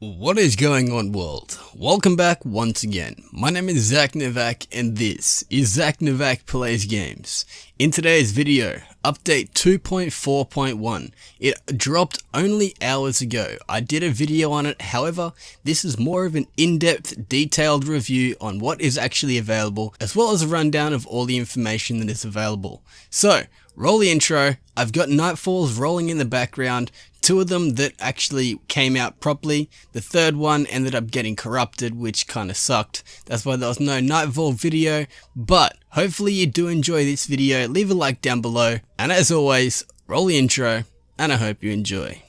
What is going on, world? Welcome back once again. My name is Zach Novak and this is Zach Novak Plays Games. In today's video, update 2.4.1. It dropped only hours ago. I did a video on it, however, this is more of an in-depth, detailed review on what is actually available, as well as a rundown of all the information that is available. So, roll the intro. I've got Nightfalls rolling in the background. Two of them that actually came out properly. The third one ended up getting corrupted, which kind of sucked. That's why there was no Nightfall video. But hopefully you do enjoy this video. Leave a like down below. And as always, roll the intro, and I hope you enjoy.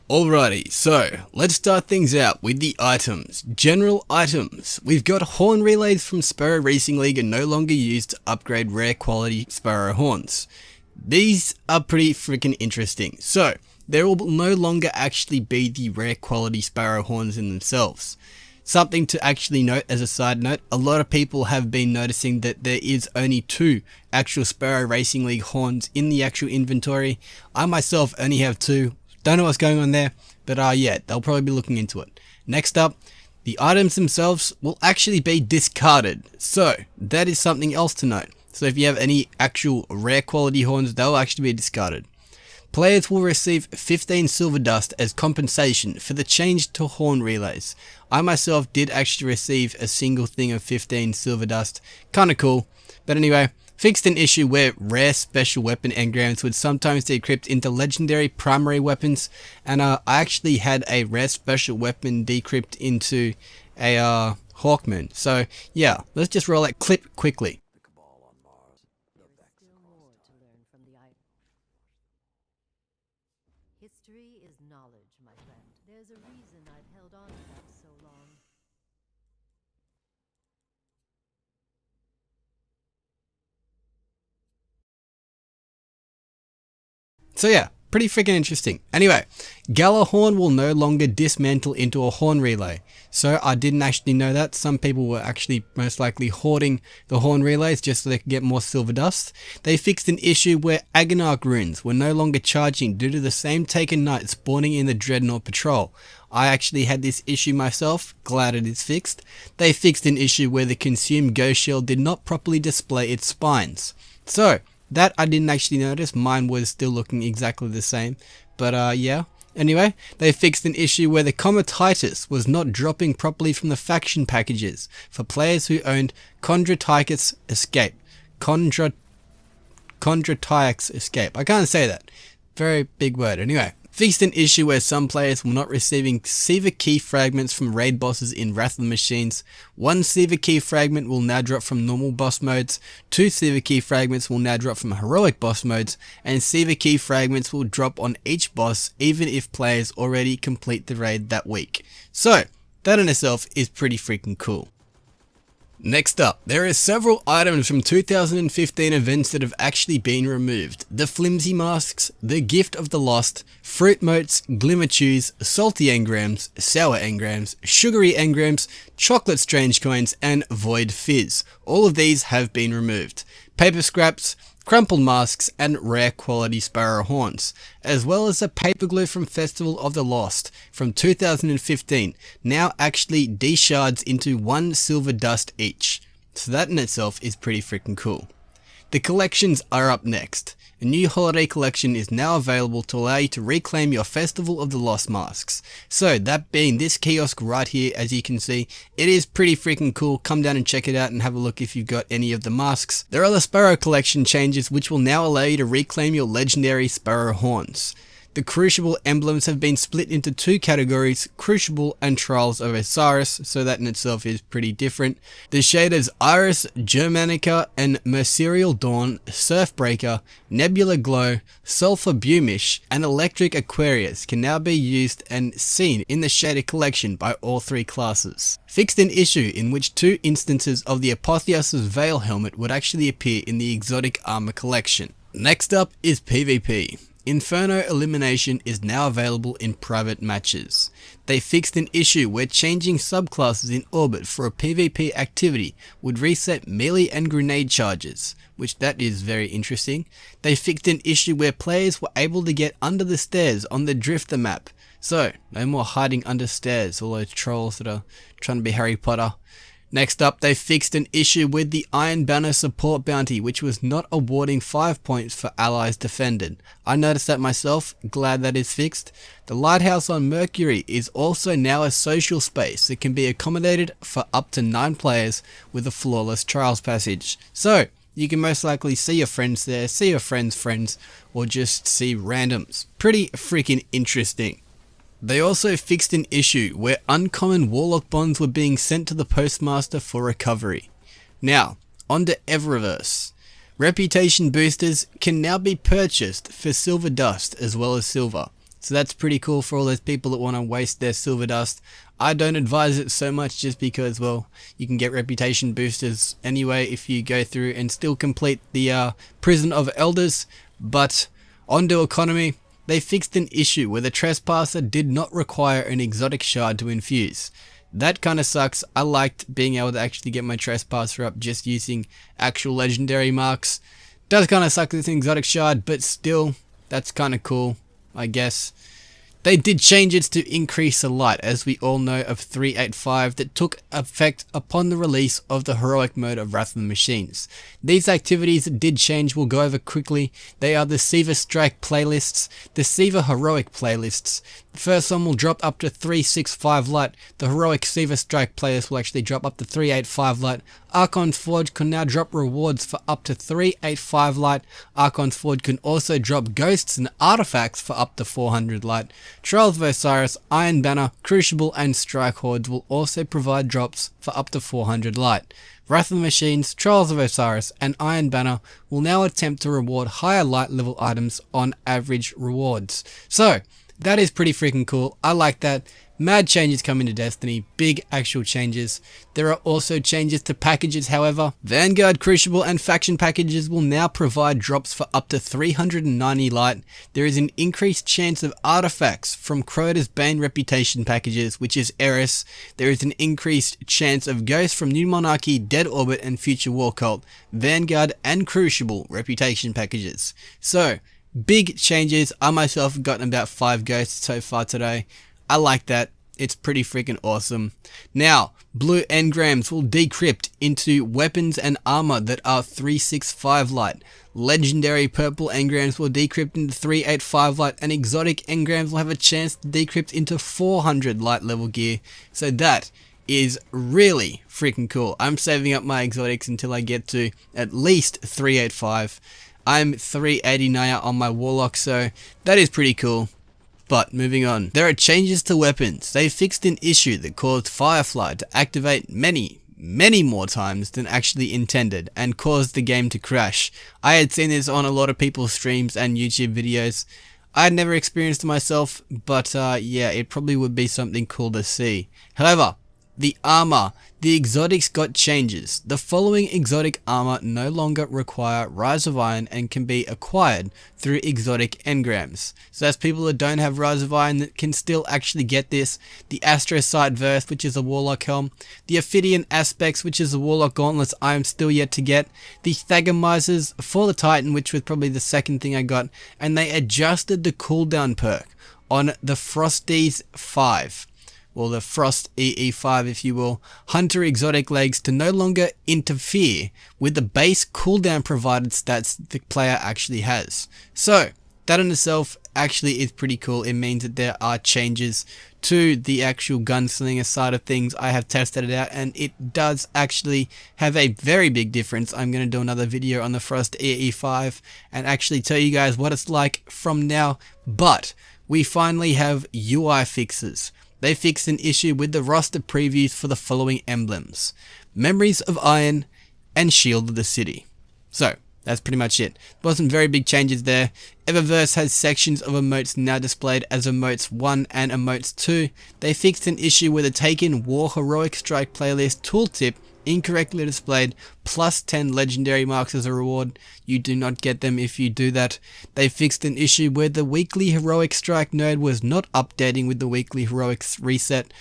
Alrighty, so let's start things out with the items. General items. We've got horn relays from Sparrow Racing League are no longer used to upgrade rare quality Sparrow horns. These are pretty freaking interesting. So, there will no longer actually be the rare quality Sparrow horns in themselves. Something to actually note as a side note, a lot of people have been noticing that there is only two actual Sparrow Racing League horns in the actual inventory. I myself only have two. Don't know what's going on there, but yeah, they'll probably be looking into it. Next up, the items themselves will actually be discarded. So, that is something else to note. So if you have any actual rare quality horns, they'll actually be discarded. Players will receive 15 silver dust as compensation for the change to horn relays. I myself did actually receive a single thing of 15 silver dust. Kinda cool. But anyway, fixed an issue where rare special weapon engrams would sometimes decrypt into legendary primary weapons, and I actually had a rare special weapon decrypt into a Hawkman. So yeah, let's just roll that clip quickly. History is knowledge, my friend. There's a reason I've held on to that so long. So yeah, pretty freaking interesting. Anyway, Galahorn will no longer dismantle into a horn relay. So I didn't actually know that. Some people were actually most likely hoarding the horn relays just so they could get more silver dust. They fixed an issue where Agonarch runes were no longer charging due to the same Taken Knight spawning in the Dreadnought Patrol. I actually had this issue myself, glad it is fixed. They fixed an issue where the Consumed Ghost Shield did not properly display its spines. So, that I didn't actually notice, mine was still looking exactly the same, but yeah. Anyway, they fixed an issue where the Comatitus was not dropping properly from the faction packages for players who owned Kondratychus Escape. Kondratychus Escape. I can't say that. Very big word. Anyway, fixed an issue where some players were not receiving Siva key fragments from raid bosses in Wrath of the Machines. One Siva key fragment will now drop from normal boss modes, two Siva key fragments will now drop from heroic boss modes, and Siva key fragments will drop on each boss even if players already complete the raid that week. So, that in itself is pretty freaking cool. Next up, there are several items from 2015 events that have actually been removed. The Flimsy Masks, the Gift of the Lost, Fruit Motes, Glimmer Chews, Salty Engrams, Sour Engrams, Sugary Engrams, Chocolate Strange Coins, and Void Fizz. All of these have been removed. Paper Scraps, Crumpled Masks, and Rare Quality Sparrow Horns, as well as the Paper Glue from Festival of the Lost from 2015, now actually de-shards into 1 silver dust each. So that in itself is pretty freaking cool. The collections are up next. A new holiday collection is now available to allow you to reclaim your Festival of the Lost masks. So that being this kiosk right here, as you can see, it is pretty freaking cool. Come down and check it out and have a look if you've got any of the masks. There are the Sparrow collection changes which will now allow you to reclaim your legendary Sparrow horns. The Crucible emblems have been split into two categories, Crucible and Trials of Osiris, so that in itself is pretty different. The shaders Iris, Germanica, and Mercurial Dawn, Surfbreaker, Nebula Glow, Sulfur Bumish, and Electric Aquarius can now be used and seen in the shader collection by all three classes. Fixed an issue in which two instances of the Apotheosis Veil helmet would actually appear in the Exotic Armor collection. Next up is PvP. Inferno Elimination is now available in private matches. They fixed an issue where changing subclasses in orbit for a PvP activity would reset melee and grenade charges, which that is very interesting. They fixed an issue where players were able to get under the stairs on the Drifter map. So, no more hiding under stairs, all those trolls that are trying to be Harry Potter. Next up, they fixed an issue with the Iron Banner support bounty, which was not awarding 5 points for allies defended. I noticed that myself, glad that is fixed. The Lighthouse on Mercury is also now a social space that can be accommodated for up to 9 players with a flawless trials passage. So, you can most likely see your friends there, see your friends' friends, or just see randoms. Pretty freaking interesting. They also fixed an issue where uncommon Warlock bonds were being sent to the Postmaster for recovery. Now, on to Eververse. Reputation boosters can now be purchased for silver dust as well as silver. So that's pretty cool for all those people that want to waste their silver dust. I don't advise it so much just because, well, you can get reputation boosters anyway if you go through and still complete the Prison of Elders. But on to economy. They fixed an issue where the Trespasser did not require an exotic shard to infuse. That kind of sucks. I liked being able to actually get my Trespasser up just using actual legendary marks. Does kind of suck that it's an exotic shard, but still, that's kind of cool, I guess. They did changes to increase the light, as we all know, of 385 that took effect upon the release of the heroic mode of Wrath of the Machines. These activities that did change we'll go over quickly. They are the Siva Strike playlists, the Siva Heroic playlists. The first one will drop up to 365 light. The Heroic Siva Strike playlist will actually drop up to 385 light. Archon's Forge can now drop rewards for up to 385 light. Archon's Forge can also drop ghosts and artifacts for up to 400 light. Trials of Osiris, Iron Banner, Crucible and Strike Hordes will also provide drops for up to 400 light. Wrath of the Machines, Trials of Osiris and Iron Banner will now attempt to reward higher light level items on average rewards. So, that is pretty freaking cool. I like that. Mad changes coming to Destiny, big actual changes. There are also changes to packages, however. Vanguard, Crucible and Faction packages will now provide drops for up to 390 light. There is an increased chance of artifacts from Crota's Bane reputation packages, which is Eris. There is an increased chance of ghosts from New Monarchy, Dead Orbit and Future War Cult, Vanguard and Crucible reputation packages. So, big changes. I myself have gotten about 5 ghosts so far today. I like that. It's pretty freaking awesome. Now, blue engrams will decrypt into weapons and armor that are 365 light. Legendary purple engrams will decrypt into 385 light, and exotic engrams will have a chance to decrypt into 400 light level gear. So that is really freaking cool. I'm saving up my exotics until I get to at least 385. I'm 389 on my Warlock, so that is pretty cool. But moving on, there are changes to weapons. They fixed an issue that caused Firefly to activate many more times than actually intended and caused the game to crash. I had seen this on a lot of people's streams and YouTube videos. I had never experienced it myself, but yeah, it probably would be something cool to see. However, the armor. The exotics got changes. The following exotic armor no longer require Rise of Iron and can be acquired through exotic engrams. So that's people that don't have Rise of Iron that can still actually get this. The Astrosight Verse, which is a Warlock helm. The Ophidian Aspects, which is a Warlock gauntlets I am still yet to get. The Thagamizers for the Titan, which was probably the second thing I got. And they adjusted the cooldown perk on the Frosties 5. Or the Frost EE5 if you will, Hunter Exotic Legs to no longer interfere with the base cooldown provided stats the player actually has. So, that in itself actually is pretty cool. It means that there are changes to the actual gunslinger side of things. I have tested it out and it does actually have a very big difference. I'm going to do another video on the Frost EE5 and actually tell you guys what it's like from now. But, we finally have UI fixes. They fixed an issue with the roster previews for the following emblems: Memories of Iron and Shield of the City. So, that's pretty much it. There wasn't very big changes there. Eververse has sections of emotes now displayed as emotes 1 and emotes 2. They fixed an issue with the Taken War Heroic Strike playlist tooltip incorrectly displayed, plus 10 legendary marks as a reward. You do not get them if you do that. They fixed an issue where the weekly heroic strike node was not updating with the weekly heroic reset.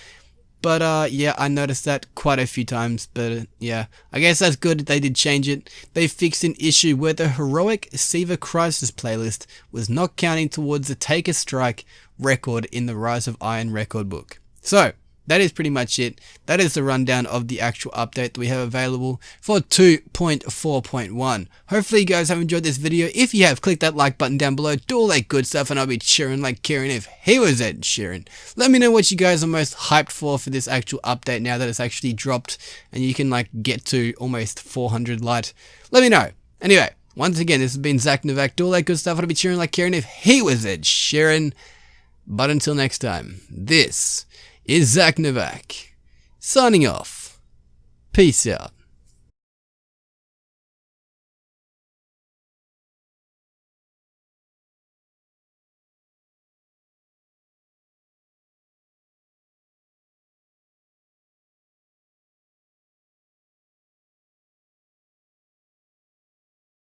But yeah, I noticed that quite a few times, but yeah, I guess that's good that they did change it. They fixed an issue where the heroic Siva Crisis playlist was not counting towards the Take a Strike record in the Rise of Iron record book. So, that is pretty much it. That is the rundown of the actual update that we have available for 2.4.1. Hopefully you guys have enjoyed this video. If you have, click that like button down below, do all that good stuff, and I'll be cheering like Kieran if he was Ed Sheeran. Let me know what you guys are most hyped for this actual update now that it's actually dropped and you can like get to almost 400 light. Let me know. Anyway, once again, this has been Zach Novak. Do all that good stuff, and I'll be cheering like Kieran if he was Ed Sheeran. But until next time, this is Zach Novak, signing off. Peace out.